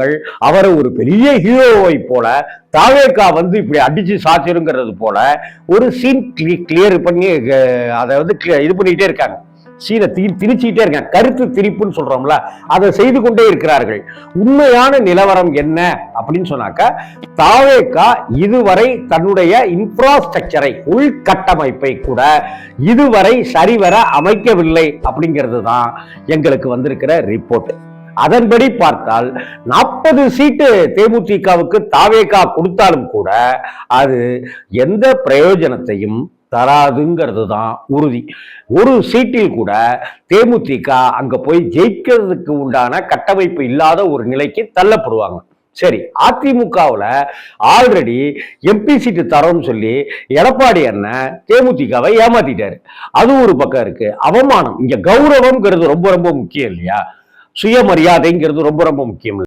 ஊடகங்கள் அவரை ஒரு பெரிய ஹீரோவை போல தாவேகா வந்து இப்படி அடிச்சு சாச்சிருங்கிறது போல ஒரு சீன் கிளியர் பண்ணி அதை வந்து இது பண்ணிக்கிட்டே இருக்காங்க. சீனை திணிச்சுக்கிட்டே இருக்காங்க. கருத்து திரிப்புன்னு சொல்றோம்ல, அதை செய்து கொண்டே இருக்கிறார்கள். உண்மையான நிலவரம் என்ன அப்படின்னு சொன்னாக்கா, தாவேகா இதுவரை தன்னுடைய இன்ஃப்ராஸ்ட்ரக்சரை உள்கட்டமைப்பை கூட இதுவரை சரிவர அமைக்கவில்லை அப்படிங்கிறது தான் எங்களுக்கு வந்திருக்கிற ரிப்போர்ட். அதன்படி பார்த்தால் 40 சீட்டு தேமுதிகவுக்கு தாவேகா கொடுத்தாலும் கூட அது எந்த பிரயோஜனத்தையும் தராதுங்கிறது தான் உறுதி. ஒரு சீட்டில் கூட தேமுதிக அங்க போய் ஜெயிக்கிறதுக்கு உண்டான கட்டமைப்பு இல்லாத ஒரு நிலைக்கு தள்ளப்படுவாங்க. சரி, அதிமுகவில் ஆல்ரெடி எம்பி சீட்டு தரோம்னு சொல்லி எடப்பாடி அண்ணன் தேமுதிகவை ஏமாத்திட்டாரு. அது ஒரு பக்கம் இருக்கு. அவமானம். இங்க கௌரவம்ங்கிறது ரொம்ப ரொம்ப முக்கியம் இல்லையா? சுயமரியாதைங்கிறது ரொம்ப ரொம்ப முக்கியம்.